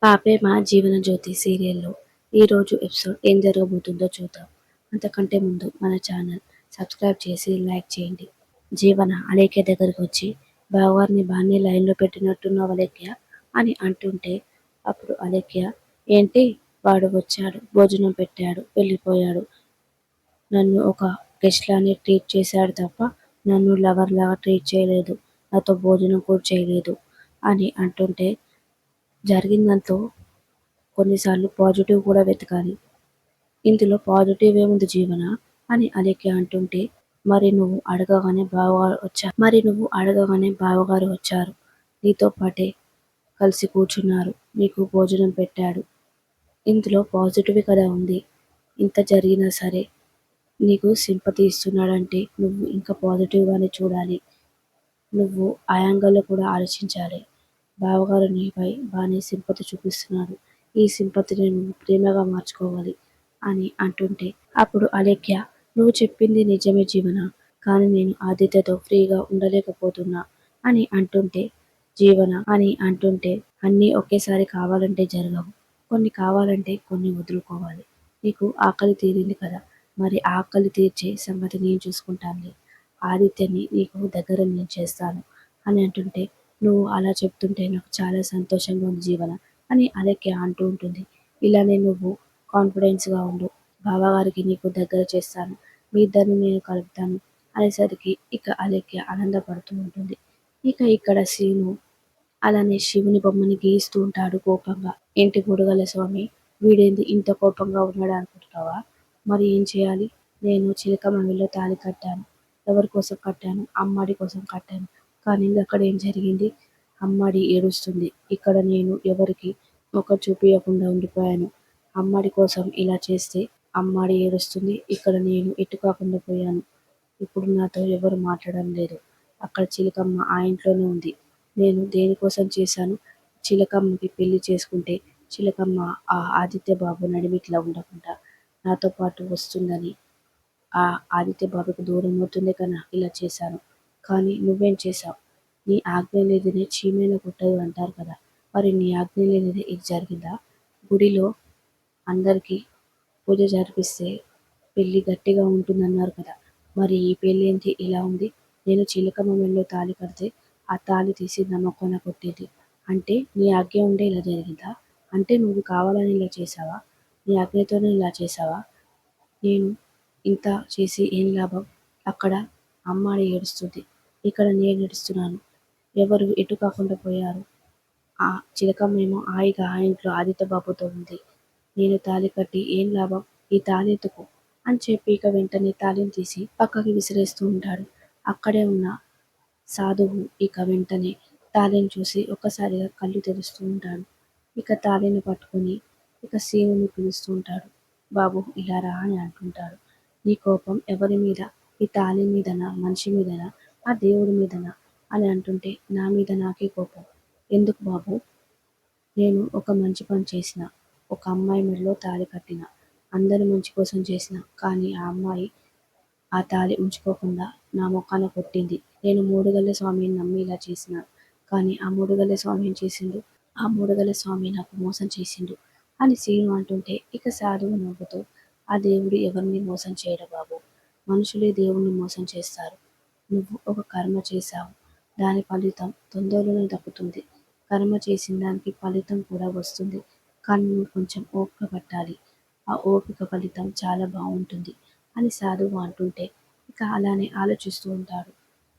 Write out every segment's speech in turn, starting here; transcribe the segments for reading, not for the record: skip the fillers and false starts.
పాపే మా జీవన జ్యోతి సీరియల్లో ఈరోజు ఎపిసోడ్ ఏం జరగబోతుందో చూద్దాం. అంతకంటే ముందు మన ఛానల్ సబ్స్క్రైబ్ చేసి లైక్ చేయండి. జీవన అలేఖ్య దగ్గరికి వచ్చి బావగారిని బాగానే లైన్లో పెట్టినట్టున్నావు అలేఖ్య అని అంటుంటే అప్పుడు అలేఖ్య, ఏంటి వాడు వచ్చాడు, భోజనం పెట్టాడు, వెళ్ళిపోయాడు, నన్ను ఒక గెస్ట్ లానే ట్రీట్ చేశాడు తప్ప నన్ను లవర్ లాగా ట్రీట్ చేయలేదు, నాతో భోజనం కూడా చేయలేదు అని అంటుంటే జరిగిందంతో కొన్నిసార్లు పాజిటివ్ కూడా వెతకాలి. ఇందులో పాజిటివ్ ఏముంది జీవన అని అలేఖ్య అంటుంటే, మరి నువ్వు బావగారు వచ్చారు. నీతో పాటే కలిసి కూర్చున్నారు. నీకు భోజనం పెట్టాడు. ఇందులో పాజిటివ్ కదా ఉంది. ఇంత జరిగినా సరే నీకు సింపతి ఇస్తున్నాడంటే నువ్వు ఇంకా పాజిటివ్గానే చూడాలి. నువ్వు ఆ యాంగిల్లో కూడా ఆలోచించాలి. బావగారు నీపై బాగానే సింపతి చూపిస్తున్నారు. ఈ సింపతిని నువ్వు ప్రేమగా మార్చుకోవాలి అని అంటుంటే అప్పుడు అలేఖ్య, నువ్వు చెప్పింది నిజమే జీవన, కానీ నేను ఆదిత్యతో ఫ్రీగా ఉండలేకపోతున్నా అని అంటుంటే అన్నీ ఒకేసారి కావాలంటే జరగవు. కొన్ని కావాలంటే కొన్ని వదులుకోవాలి. నీకు ఆకలి తీరింది కదా, మరి ఆకలి తీర్చే సంగతి నేను చూసుకుంటానులే. ఆదిత్యని నీకు దగ్గర నేను చేస్తాను అని అంటుంటే, నువ్వు అలా చెప్తుంటే నాకు చాలా సంతోషంగా ఉంది జీవన అని అలేఖ్య అంటూ ఉంటుంది. ఇలానే నువ్వు కాన్ఫిడెన్స్గా ఉండు. బావగారికి నీకు దగ్గర చేస్తాను. మీ ఇద్దరిని నేను కలుపుతాను అనేసరికి ఇక అలేఖ్య ఆనందపడుతూ ఉంటుంది. ఇక ఇక్కడ శ్రీను అలానే శివుని బొమ్మని గీస్తూ ఉంటాడు కోపంగా. ఏంటి బుడగల స్వామి, వీడేంది ఇంత కోపంగా ఉన్నాడు అనుకుంటున్నావా? మరి ఏం చేయాలి? నేను చిలకమ్మ మెడలో తాళి కట్టాను. ఎవరి కోసం కట్టాను? అమ్మాడి కోసం కట్టాను. కానీ అక్కడ ఏం జరిగింది? అమ్మాడి ఏడుస్తుంది. ఇక్కడ నేను ఎవరికి మొక్క చూపించకుండా ఉండిపోయాను. అమ్మాడి కోసం ఇలా చేస్తే అమ్మాడి ఏడుస్తుంది. ఇక్కడ నేను ఎటు కాకుండా పోయాను. ఇప్పుడు నాతో ఎవరు మాట్లాడడం లేదు. అక్కడ చిలకమ్మ ఆ ఇంట్లోనే ఉంది. నేను దేనికోసం చేశాను? చిలకమ్మకి పెళ్లి చేసుకుంటే చిలకమ్మ ఆ ఆదిత్య బాబు నడిమిట్లా ఉండకుండా నాతో పాటు వస్తుందని, ఆ ఆదిత్య బాబుకు దూరం అవుతుందే కన్నా ఇలా చేశాను. కానీ నువ్వేం చేశావు? నీ ఆజ్ఞ లేనిదే చీమైన కుట్టదు అంటారు కదా, మరి నీ ఆజ్ఞ లేనిదే ఇది జరిగిందా? గుడిలో అందరికీ పూజ జరిపిస్తే పెళ్ళి గట్టిగా ఉంటుందన్నారు కదా, మరి ఈ పెళ్ళి ఏంటి ఇలా ఉంది? నేను చిలకమ్మ మెడలో తాళి కడితే ఆ తాళి తీసి నా మొక్కన కొట్టేది. అంటే నీ ఆజ్ఞ ఉండే ఇలా జరిగిందా? అంటే నువ్వు కావాలని ఇలా చేశావా? నీ ఆజ్ఞతోనే ఇలా చేశావా? నేను ఇంత చేసి ఏం లాభం? అక్కడ అమ్మాడి ఏడుస్తుంది. ఇక్కడ నేను ఏడుస్తున్నాను. ఎవరు ఎటు కాకుండా పోయారు? ఆ చిలకమ్మేమో హాయిగా ఆ ఇంట్లో ఆదిత్య బాబుతో ఉంది. నేను తాళి కట్టి ఏం లాభం? ఈ తాళి ఎత్తుకో అని చెప్పి ఇక వెంటనే తాళిని తీసి పక్కకి విసిరేస్తూ ఉంటాడు. అక్కడే ఉన్న సాధువు ఇక వెంటనే తాళిని చూసి ఒక్కసారిగా కళ్ళు తెరుస్తూ ఉంటాడు. ఇక తాళిని పట్టుకొని ఇక సీనుని పిలుస్తూ ఉంటాడు. బాబు ఇలా రా అని అంటుంటాడు. నీ కోపం ఎవరి మీద? ఈ తాళి మీదనా, మనిషి మీదనా, ఆ దేవుడి మీదనా అని అంటుంటే నా మీద నాకే కోపం. ఎందుకు బాబు? నేను ఒక మంచి పని చేసిన, ఒక అమ్మాయి మెడలో తాళి కట్టిన, అందరి మంచి కోసం చేసిన, కానీ ఆ అమ్మాయి ఆ తాళి ఉంచుకోకుండా నా మొఖాన కొట్టింది. నేను మూడుగల్ల స్వామిని నమ్మి ఇలా చేసినాను. కానీ ఆ మూడుగల్ల స్వామి ఏం చేసిండు? ఆ మూడుగల్ల స్వామి నాకు మోసం చేసిండు అని సీను అంటుంటే ఇక సాధువు నవ్వుతూ, ఆ దేవుడు ఎవరిని మోసం చేయడు బాబు. మనుషులే దేవుణ్ణి మోసం చేస్తారు. నువ్వు ఒక కర్మ చేశావు. దాని ఫలితం తొందరలోనే దక్కుతుంది. కర్మ చేసిన దానికి ఫలితం కూడా వస్తుంది. కానీ నువ్వు కొంచెం ఓపిక పట్టాలి. ఆ ఓపిక ఫలితం చాలా బాగుంటుంది అని సాధువు అంటుంటే ఇక అలానే ఆలోచిస్తూ ఉంటాడు.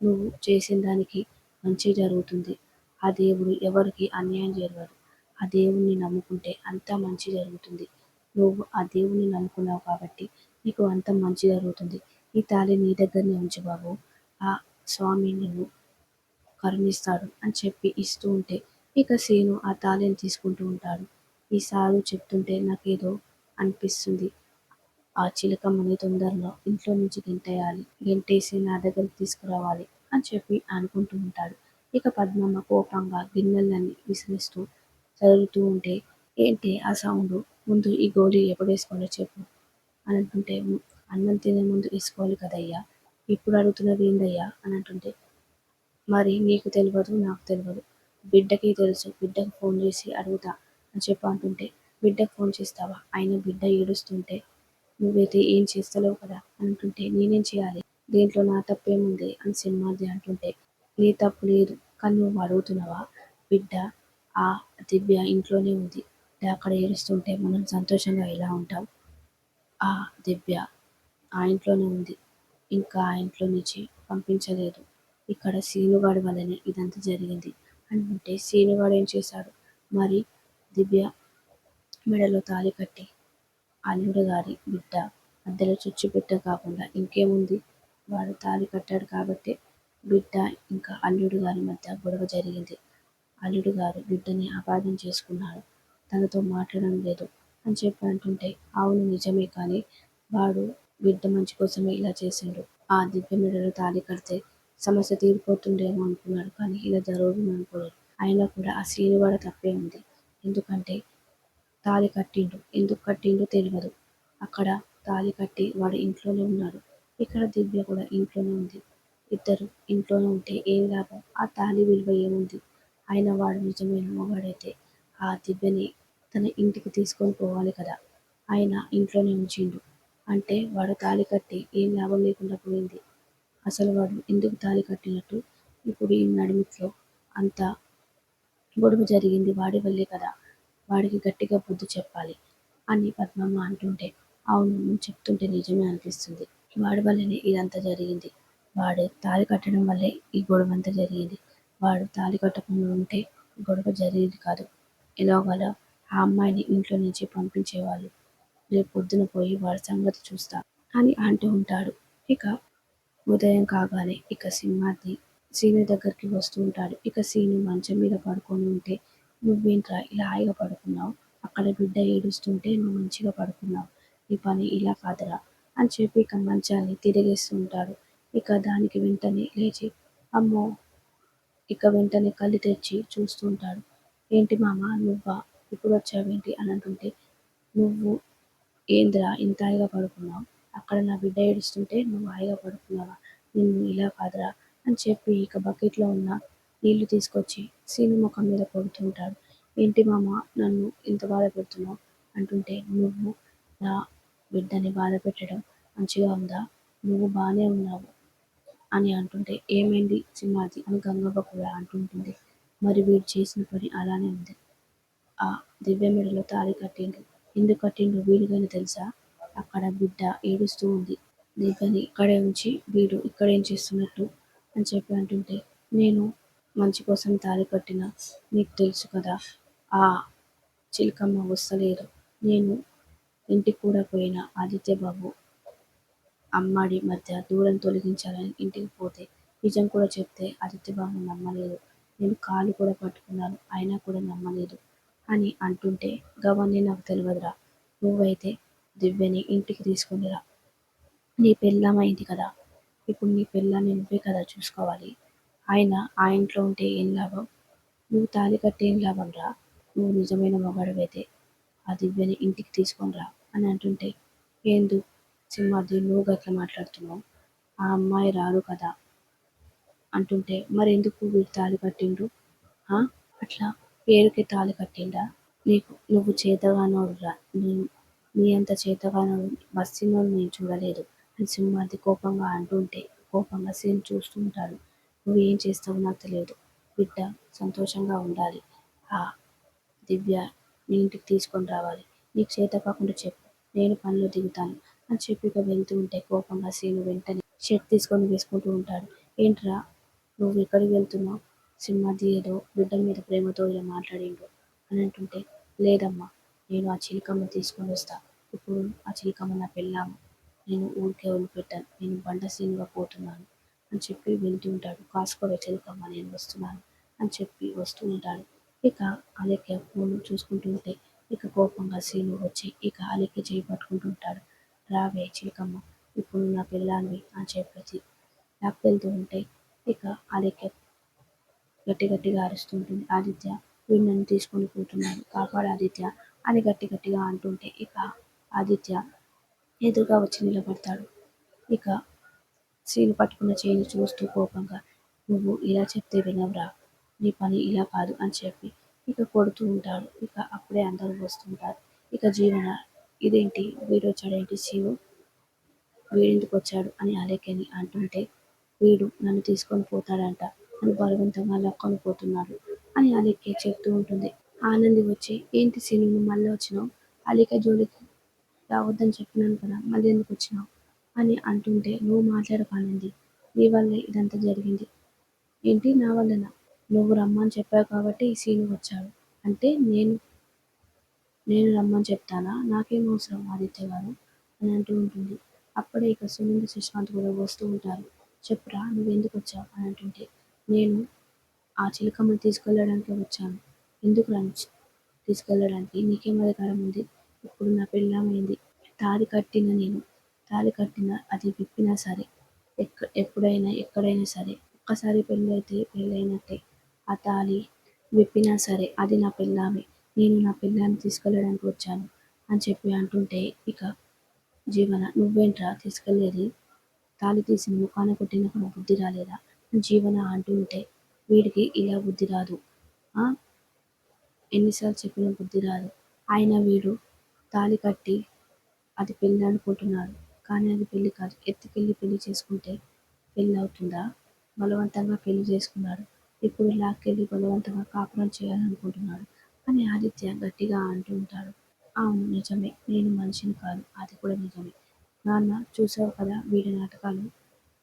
నువ్వు చేసిన దానికి మంచి జరుగుతుంది. ఆ దేవుడు ఎవరికి అన్యాయం జరగడు. ఆ దేవుణ్ణి నమ్ముకుంటే అంతా మంచి జరుగుతుంది. నువ్వు ఆ దేవుణ్ణి నమ్ముకున్నావు కాబట్టి నీకు అంత మంచి జరుగుతుంది. ఈ తాళి నీ దగ్గరనే ఉంచు బాబు. ఆ స్వామి నిన్ను కరుణిస్తాడు అని చెప్పి ఇస్తూ ఉంటే ఇక సీను ఆ తాళిని తీసుకుంటూ ఉంటాడు. ఈ సాధువు చెప్తుంటే నాకేదో అనిపిస్తుంది. ఆ చిలకమ్మని తొందరలో ఇంట్లో నుంచి గెంటేయాలి. గెంటేసి నా దగ్గరికి తీసుకురావాలి అని చెప్పి అనుకుంటూ ఉంటాడు. ఇక పద్మమ్మ కోపంగా గిన్నెలన్నీ విసిరిస్తూ చదువుతూ ఉంటే, ఏంటి ఆ సౌండు? ముందు ఈ గోళీ ఎప్పుడు వేసుకోవాలో చెప్పు అని అంటుంటే, అన్నం తినే ముందు వేసుకోవాలి కదయ్యా, ఇప్పుడు అడుగుతున్నది ఏందయ్యా అని అంటుంటే, మరి నీకు తెలియదు, నాకు తెలియదు. బిడ్డకి తెలుసు. బిడ్డకు ఫోన్ చేసి అడుగుతా అని చెప్పి అంటుంటే, బిడ్డకు ఫోన్ చేస్తావా? అయినా బిడ్డ ఏడుస్తుంటే నువ్వైతే ఏం చేస్తలేవు కదా అంటుంటే, నేనేం చేయాలి? దీంట్లో నా తప్పేముంది అని సింహాద్రి అంటుంటే, నీ తప్పు లేదు. కానీ నువ్వు అడుగుతున్నావా? బిడ్డ ఆ దివ్య ఇంట్లోనే ఉంది. అక్కడ ఏడుస్తుంటే మనం సంతోషంగా ఎలా ఉంటాం? ఆ దివ్య ఆ ఇంట్లోనే ఉంది. ఇంకా ఆ ఇంట్లో నుంచి పంపించలేదు. ఇక్కడ సీనుగాడి వల్లనే ఇదంతా జరిగింది అంటుంటే, సీనుగాడు ఏం చేశాడు? మరి దివ్య మెడలో తాళి కట్టి అల్లుడు గారి బిడ్డ మధ్యలో చిచ్చు కాకుండా ఇంకేముంది? వాడు తాళి కట్టాడు కాబట్టే బిడ్డ ఇంకా అల్లుడు గారి మధ్య గొడవ జరిగింది. అల్లుడు గారు బిడ్డని అపార్థం చేసుకున్నాడు. తనతో మాట్లాడడం లేదు అని చెప్పి అంటుంటే, అవును నిజమే కానీ వాడు బిడ్డ మంచి కోసమే ఇలా చేసిండు. ఆ దివ్య మెడలో తాళి కడితే సమస్య తీరిపోతుండేమో అనుకున్నాడు కానీ ఇలా జరుగుతుంది అనుకోలేదు. అయినా కూడా ఆ శ్రీనుగాడు తప్పే ఉంది. ఎందుకంటే తాళి కట్టిండు. ఎందుకు కట్టిండో తెలవదు. అక్కడ తాళి కట్టి వాడు ఇంట్లోనే ఉన్నాడు. ఇక్కడ దివ్య కూడా ఇంట్లోనే ఉంది. ఇద్దరు ఇంట్లోనే ఉంటే ఏం లాభం? ఆ తాళి విలువ ఏముంది? అయినా వాడు నిజమైన మొగాడైతే ఆ దివ్యని తన ఇంటికి తీసుకొని పోవాలి కదా! అయినా ఇంట్లోనే ఉంచిండు. అంటే వాడు తాళి కట్టి ఏం లాభం లేకుండా పోయింది. అసలు వాడు ఎందుకు తాళి కట్టినట్టు? ఇప్పుడు ఈ నడుమిట్లో అంత గొడవ జరిగింది వాడి వల్లే కదా! వాడికి గట్టిగా బుద్ధి చెప్పాలి అని పద్మమ్మ అంటుంటే, అవును నువ్వు చెప్తుంటే నిజమే అనిపిస్తుంది. వాడి వల్లనే ఇదంతా జరిగింది. వాడు తాళి కట్టడం వల్లే ఈ గొడవంతా జరిగింది. వాడు తాళి కట్టకుండా ఉంటే గొడవ జరిగేది కాదు. ఎలాగోలా ఆ అమ్మాయిని ఇంట్లో నుంచి పంపించేవాళ్ళు. రేపు పొద్దున పోయి వాడి సంగతి చూస్తా అని అంటూ ఉంటాడు. ఇక ఉదయం కాగానే ఇక సింహాద్రి సీను దగ్గరికి వస్తూ ఉంటాడు. ఇక సీను మంచం మీద పడుకొని ఉంటే, నువ్వేంట్రా ఇలా హాయిగా పడుకున్నావు? అక్కడ బిడ్డ ఏడుస్తుంటే నువ్వు మంచిగా పడుకున్నావు. నీ పని ఇలా కాదురా అని చెప్పి ఇక మంచాన్ని తిరిగేస్తూ ఉంటాడు. ఇక దానికి వెంటనే లేచి, అమ్మో! ఇక వెంటనే కళ్ళు తెరిచి చూస్తూ ఉంటాడు. ఏంటి మామ నువ్వా? ఇప్పుడు వచ్చావేంటి అని అంటుంటే, నువ్వు ఏందిరా ఇంత హాయిగా పడుకున్నావు? అక్కడ నా బిడ్డ ఏడుస్తుంటే నువ్వు హాయిగా పడుకున్నావా? నిన్ను ఇలా కాదురా అని చెప్పి ఇక బకెట్‌లో ఉన్న నీళ్లు తీసుకొచ్చి సీను మొఖం మీద కొడుతుంటాడు. ఏంటి మామ నన్ను ఇంత బాధ పెడుతున్నావు? అంటుంటే, నువ్వు నా బిడ్డని బాధ పెట్టడం మంచిగా ఉందా? నువ్వు బానే ఉన్నావు అని అంటుంటే, ఏమైంది సింహాద్రి అని గంగవ్వ కూడా అంటుంటుంది. మరి వీడు చేసిన పని అలానే ఉంది. ఆ దివ్య మెడలో తాళి కట్టిండు. ఎందుకు కట్టిండో వీడికైనా తెలుసా? అక్కడ బిడ్డ ఏడుస్తూ ఉంది. దివ్యని ఇక్కడే ఉంచి వీడు ఇక్కడేం చేస్తున్నట్టు అని చెప్పి అంటుంటే, నేను మంచి కోసం తాళి కట్టిన నీకు తెలుసు కదా! ఆ చిలకమ్మ వస్తలేదు. నేను ఇంటికి కూడా పోయిన ఆదిత్య బాబు అమ్మాడి మధ్య దూరం తొలగించాలని ఇంటికి పోతే నిజం కూడా చెప్తే ఆదిత్యబాబు నమ్మలేదు. నేను కాళ్ళు కూడా పట్టుకున్నాను. అయినా కూడా నమ్మలేదు అని అంటుంటే, గవన్నీ నాకు తెలవదురా. నువ్వైతే దివ్యని ఇంటికి తీసుకొని రా. నీ పెళ్ళామయింది కదా! ఇప్పుడు నీ పెళ్ళాన్ని నువ్వే కదా చూసుకోవాలి. అయినా ఆ ఇంట్లో ఉంటే ఏం లాభం? నువ్వు తాళి కట్టి ఏం లాభం రా? నువ్వు నిజమైన మొగాడివైతే ఆ దివ్యని ఇంటికి తీసుకొని రా అని అంటుంటే, ఏందు సింహాద్రి నువ్వు గట్ల మాట్లాడుతున్నావు? ఆ అమ్మాయి రాదు కదా అంటుంటే, మరెందుకు వీడు తాళి కట్టిండు? ఆ! అట్లా పేరుకి తాళి కట్టిండా? నువ్వు చేతగానోడురా. నీ అంత చేతగానోడు బస్సినోడిని నేను చూడలేదు అని సింహాద్రి కోపంగా అంటుంటే, కోపంగా సీన్ చూస్తూ ఉంటాడు. నువ్వేం చేస్తావో నాకు తెలియదు. బిడ్డ సంతోషంగా ఉండాలి. ఆ దివ్య నీ ఇంటికి తీసుకొని రావాలి. నీకు చేత కాకుండా చెప్పు. నేను పనిలో దిగుతాను అని చెప్పి ఇక వెళ్తూ ఉంటే కోపంగా సీను వెంటనే షర్ట్ తీసుకొని వేసుకుంటూ ఉంటాడు. ఏంట్రా నువ్వు ఎక్కడికి వెళ్తున్నావు? సింహాద్రి ఏదో బిడ్డ మీద ప్రేమతో ఇలా మాట్లాడిండు అని అంటుంటే, లేదమ్మా నేను ఆ చిలకమ్మ తీసుకొని వస్తా. ఇప్పుడు ఆ చిలకమ్మ నా పెళ్ళాము. నేను ఊరికే వదిలిపెట్టాను. నేను బండ సీనుగా పోతున్నాను అని చెప్పి వెళ్తూ ఉంటాడు. కాసుకోవే చిలకమ్మ నేను వస్తున్నాను అని చెప్పి వస్తూ ఉంటాడు. ఇక అలేఖ్య ఫోన్ చూసుకుంటుంటే ఇక కోపంగా సీను వచ్చి ఇక అలేఖ్య చేయి పట్టుకుంటూ ఉంటాడు. రావే చిలకమ్మ ఇప్పుడు నా పెళ్ళానివి అని చెప్పేసి లాక్కెళ్తూ ఉంటే ఇక అలేఖ్య గట్టి గట్టిగా అరుస్తుంటుంది. ఆదిత్య వీడు నన్ను తీసుకొని పోతున్నాడు. కాపాడు ఆదిత్య అని గట్టి గట్టిగా అంటుంటే ఇక ఆదిత్య ఎదురుగా వచ్చి నిలబడతాడు. ఇక సీను పట్టుకున్న చేయిని చూస్తూ కోపంగా, నువ్వు ఇలా చెప్తే వినవురా. నీ పని ఇలా కాదు అని చెప్పి ఇక కొడుతూ ఉంటాడు. ఇక అప్పుడే అందరూ వస్తుంటారు. ఇక జీవన ఇదేంటి వీడొచ్చాడేంటి శివు వీడెందుకొచ్చాడు అని అలేఖ్యని అంటుంటే వీడు నన్ను తీసుకొని పోతాడంట అని బలవంతంగా లాక్కొని పోతున్నాడు అని అలేఖ్య చెప్తూ ఉంటుంది. ఆనంది వచ్చి ఏంటి సీను నువ్వు మళ్ళీ వచ్చినావు అలేఖ్య జోలికి రావద్దని చెప్పినాను కదా మళ్ళీ ఎందుకు వచ్చినావు అని అంటుంటే నువ్వు మాట్లాడకు ఆనంది నీ వల్లే ఇదంతా జరిగింది. ఏంటి నా వల్లనా? నువ్వు రమ్మని చెప్పావు కాబట్టి ఈ సీను వచ్చాడు. అంటే నేను రమ్మని చెప్తానా? నాకేం అవసరం ఆదిత్య గారు అని అంటూ ఉంటుంది. అప్పుడే ఇక సునంద శశాంత్ కూడా వస్తూ ఉంటారు. చెప్పురా నువ్వెందుకొచ్చావు అని అంటుంటే నేను ఆ చిలకమ్మని తీసుకెళ్ళడానికి వచ్చాను. ఎందుకు తీసుకెళ్ళడానికి నీకేం అధికారం ఉంది? ఇప్పుడు నా పెళ్ళామైంది. తాళి కట్టిన నేను తాళి కట్టిన అది విప్పినా సరే ఎప్పుడైనా ఎక్కడైనా సరే ఒక్కసారి పెళ్ళైతే పెళ్ళైనట్టే. ఆ తాళి విప్పినా సరే అది నా పెళ్ళామే. నేను నా పెళ్ళాన్ని తీసుకెళ్ళడానికి వచ్చాను అని చెప్పి అంటుంటే ఇక జీవన నువ్వేంట్రా తీసుకెళ్ళేది? తాళి తీసి ముఖాన కొట్టినప్పుడు బుద్ధి రాలేదా? అని జీవన అంటూ ఉంటే వీడికి ఇలా బుద్ధి రాదు. ఆ ఎన్నిసార్లు చెప్పినా బుద్ధి రాదు. అయినా వీడు తాళి కట్టి అది పెళ్ళి అనుకుంటున్నాడు. కానీ అది పెళ్ళి కాదు. ఎత్తుకెళ్ళి పెళ్లి చేసుకుంటే పెళ్ళి అవుతుందా? బలవంతంగా పెళ్లి చేసుకున్నాడు. ఇప్పుడు లాక్కెళ్ళి బలవంతంగా కాపురం చేయాలనుకుంటున్నాడు అని ఆదిత్య గట్టిగా అంటూ ఉంటాడు. అవును నిజమే. నేను మనిషిని కాదు. అది కూడా నిజమే. నాన్న చూసావు కదా వీడి నాటకాలు.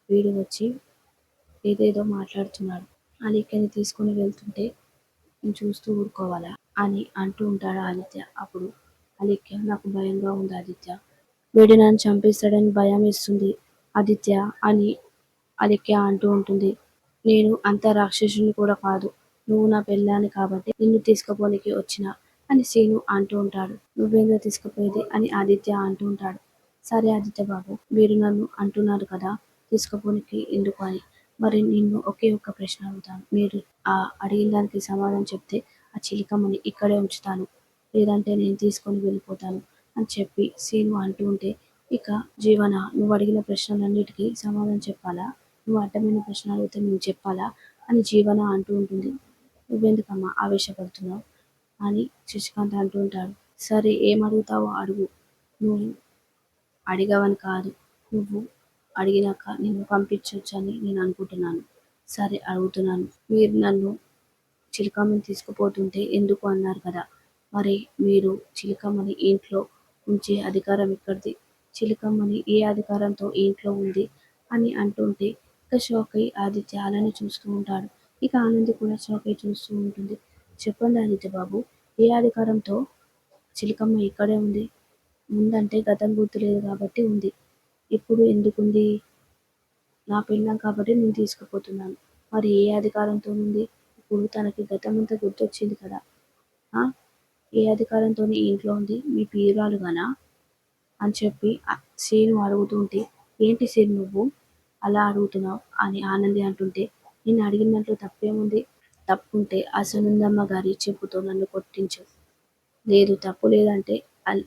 వీడు వచ్చి ఏదేదో మాట్లాడుతున్నాడు. అలీక్కని తీసుకుని వెళ్తుంటే నేను చూస్తూ ఊరుకోవాలా? అని అంటూ ఉంటాడు ఆదిత్య. అప్పుడు అలీఖ్య నాకు భయంగా ఉంది ఆదిత్య. వీడు నన్ను చంపేస్తాడని భయం వేస్తుంది ఆదిత్య అని అలీఖ్య అంటూ ఉంటుంది. నేను అంత రాక్షసుని కూడా కాదు. నువ్వు నా పెళ్ళాన్ని కాబట్టి నిన్ను తీసుకుపోనికి వచ్చిన అని సీను అంటూ ఉంటాడు. నువ్వేందో తీసుకుపోయేది అని ఆదిత్య అంటూ ఉంటాడు. సరే ఆదిత్య బాబు మీరు నన్ను అంటున్నారు కదా తీసుకుపోనికి ఎందుకు అని. మరి నిన్ను ఒకే ఒక్క ప్రశ్న అడుగుతాను. మీరు అడిగిన దానికి సమాధానం చెప్తే ఆ చిలకమ్మని ఇక్కడే ఉంచుతాను. లేదంటే నేను తీసుకొని వెళ్ళిపోతాను అని చెప్పి సీను అంటూ ఉంటే ఇక జీవన నువ్వు అడిగిన ప్రశ్నలన్నిటికీ సమాధానం చెప్పాలా? నువ్వు అడ్డమైన ప్రశ్న అడిగితే నేను చెప్పాలా? అని జీవన అంటూ ఉంటుంది. నువ్వెందుకమ్మా ఆవేశపడుతున్నావు? అని శశికాంత్ అంటూ ఉంటాడు. సరే ఏం అడుగుతావో అడుగు. నువ్వు అడిగావని కాదు. నువ్వు అడిగినాక నిన్ను పంపించొచ్చని నేను అనుకుంటున్నాను. సరే అడుగుతున్నాను. మీరు నన్ను చిలకమ్మని తీసుకుపోతుంటే ఎందుకు అన్నారు కదా! మరి మీరు చిలకమ్మని ఇంట్లో ఉంచే అధికారం ఎక్కడిది? చిలకమ్మని ఏ అధికారంతో ఈ ఇంట్లో ఉంది అని అంటుంటే ఇక షాక్ అయ్యి ఆదిత్య అలానే చూస్తూ ఉంటాడు. ఇక ఆనంది కూడా షాక్ అయ్యి చూస్తూ ఉంటుంది. చెప్పండి ఆదిత్య బాబు ఏ అధికారంతో చిలకమ్మ ఇక్కడే ఉంది? ముందంటే గతం గుర్తులేదు కాబట్టి ఉంది. ఇప్పుడు ఎందుకుంది? నా పెళ్ళాం కాబట్టి నేను తీసుకుపోతున్నాను. మరి ఏ అధికారంతో ఉంది? ఇప్పుడు తనకి గతమంతా గుర్తొచ్చింది కదా! ఆ! ఏ అధికారంతోని ఈ ఇంట్లో ఉంది? మీ ప్రియురాలుగానా? అని చెప్పి శీను అడుగుతుంటే ఏంటి శీను నువ్వు అలా అడుగుతున్నావు అని ఆనంది అంటుంటే నేను అడిగిన దాంట్లో తప్పేముంది? తప్పుంటే ఆ సునందమ్మ గారి చెప్పుతో నన్ను కొట్టించు. లేదు తప్పు లేదంటే అల్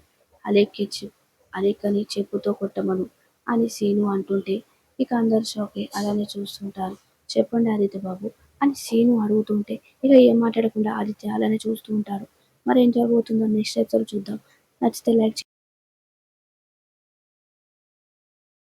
అలేఖ్యని చెప్పుతో కొట్టమను అని సీను అంటుంటే ఇక అందరు షాక్ అయ్యి అలానే చూస్తుంటారు. చెప్పండి ఆదిత్య బాబు అని సీను అడుగుతుంటే ఇక ఏం మాట్లాడకుండా ఆదిత్య అలానే చూస్తూ ఉంటాడు. మరేం జరగబోతుందో నెక్స్ట్ ఎపిసోడ్ చూద్దాం. నచ్చితే లైక్